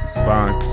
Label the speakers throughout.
Speaker 1: Sphinx.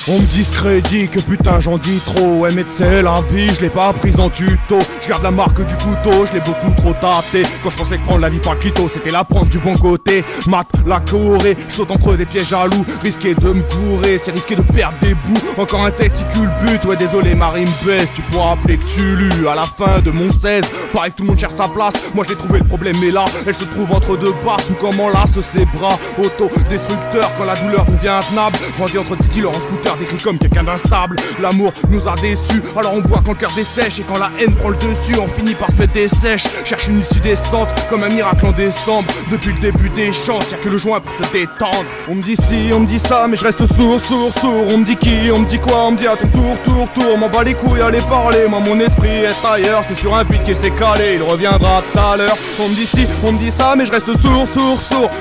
Speaker 1: On me discrédit que putain j'en dis trop. Ouais mais c'est la vie, je l'ai pas prise en tuto. Je garde la marque du couteau, je l'ai beaucoup trop tâté. Quand je pensais que prendre la vie par clito, c'était la prendre du bon côté. Mat la Corée, je saute entre des pièges à loups. Risquer de me courir, c'est risquer de perdre des bouts. Encore un texte qui culbute, ouais désolé Marie me baisse. Tu pourras appeler que tu lus à la fin de mon 16. Pareil que tout le monde cherche sa place, moi je l'ai trouvé le problème est là. Elle se trouve entre deux passes ou comment lasse ses bras. Autodestructeur quand la douleur devient intenable. Grandi entre des dealers en scooter, décrit comme quelqu'un d'instable. L'amour nous a déçus, alors on boit quand le cœur dessèche. Et quand la haine prend le dessus, on finit par se mettre des sèches. Cherche une issue décente, comme un miracle en décembre. Depuis le début des chances, y'a que le joint pour se détendre. On me dit ci, on me dit ça, mais je reste sourd. On me dit qui, on me dit quoi, on me dit à ton tour. M'en bats les couilles, allez parler, moi mon esprit est ailleurs. C'est sur un beat qu'il s'est calé, il reviendra tout à l'heure. On me dit ci, on me dit ça, mais je reste sourd.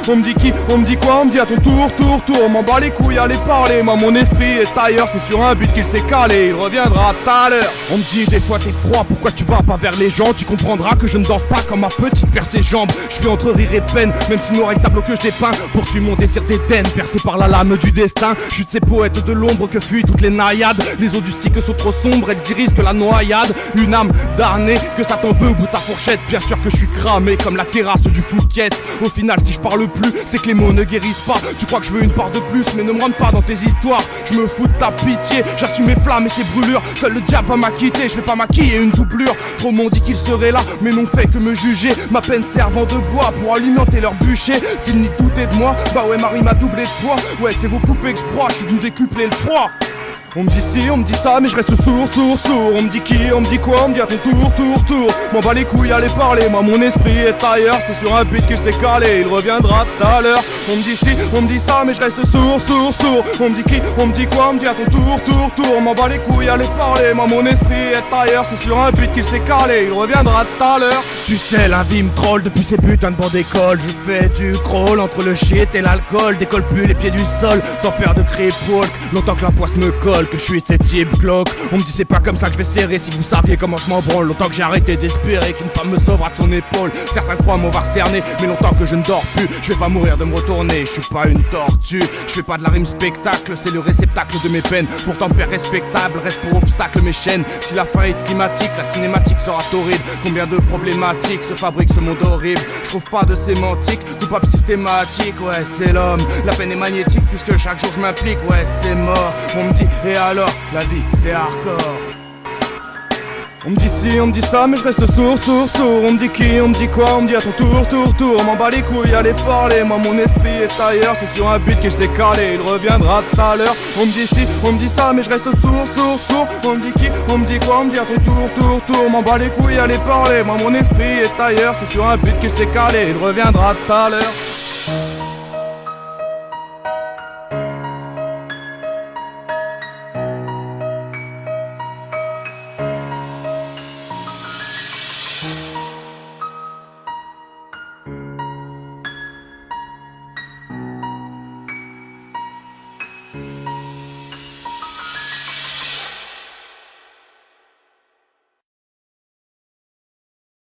Speaker 1: On me dit qui, on me dit quoi, on me dit à ton tour. M'en bats les couilles, allez parler, moi mon esprit est ailleurs. C'est sur un but qu'il s'est calé, il reviendra tout à l'heure. On me dit des fois t'es froid, pourquoi tu vas pas vers les gens? Tu comprendras que je ne danse pas comme ma petite perd ses jambes. Je fais entre rire et peine, même si noir est le tableau que je dépeins. Poursuis mon désir d'Éden, percé par la lame du destin. Je suis de ces poètes de l'ombre que fuient toutes les naïades. Les eaux du stick sont trop sombres, elles dirigent que la noyade. Une âme damnée, que ça t'en veut au bout de sa fourchette. Bien sûr que je suis cramé comme la terrasse du Fouquette. Au final si je parle plus, c'est que les mots ne guérissent pas. Tu crois que je veux une part de plus, mais ne me rentre pas dans tes histoires. Je me fous de ta pitié, j'assume mes flammes et ses brûlures. Seul le diable va m'acquitter, je vais pas maquiller une doublure. Trop m'ont dit qu'ils seraient là, mais n'ont fait que me juger. Ma peine servant de bois pour alimenter leur bûcher. Fini de douter de moi, bah ouais Marie m'a doublé de poids. Ouais c'est vos poupées que je broie, je suis venu décupler le froid. On me dit ci, on me dit ça, mais je reste sourd. On me dit qui, on me dit quoi, on me dit à ton tour. M'en bats les couilles, allez parler, moi mon esprit est ailleurs. C'est sur un beat qu'il s'est calé, il reviendra tout à l'heure. On me dit ci, on me dit ça, mais je reste sourd. On me dit qui, on me dit quoi, on me dit à ton tour. M'en bats les couilles, allez parler, moi mon esprit est ailleurs. C'est sur un beat qu'il s'est calé, il reviendra tout à l'heure. Tu sais la vie me troll depuis ces putains de bancs d'école. Je fais du crawl entre le shit et l'alcool. Décolle plus les pieds du sol, sans faire de creep walk. Longtemps que la poisse me colle, que je suis de cette type Glock. On me dit c'est pas comme ça que je vais serrer. Si vous saviez comment je m'en branle. Longtemps que j'ai arrêté d'espérer qu'une femme me sauvera de son épaule. Certains croient m'avoir cerné, mais longtemps que je ne dors plus. Je vais pas mourir de me retourner, je suis pas une tortue. Je fais pas de la rime spectacle, c'est le réceptacle de mes peines. Pourtant père respectable, reste pour obstacle mes chaînes. Si la fin est climatique, la cinématique sera torride. Combien de problématiques se fabrique ce monde horrible. Je trouve pas de sémantique, tout pape systématique. Ouais c'est l'homme, la peine est magnétique. Puisque chaque jour je m'implique, ouais c'est mort. On me dit et alors, la vie c'est hardcore. On me dit ci, on me dit ça, mais je reste sourd. On me dit qui, on me dit quoi, on me dit à ton tour. M'en bats les couilles, allez parler, moi mon esprit est ailleurs. C'est sur un beat qu'il s'est calé, il reviendra tout à l'heure. On me dit ci, on me dit ça, mais je reste sourd. On me dit qui, on me dit quoi, on me dit à ton tour. M'en bats les couilles, allez parler, moi mon esprit est ailleurs. C'est sur un beat qu'il s'est calé, il reviendra tout à l'heure.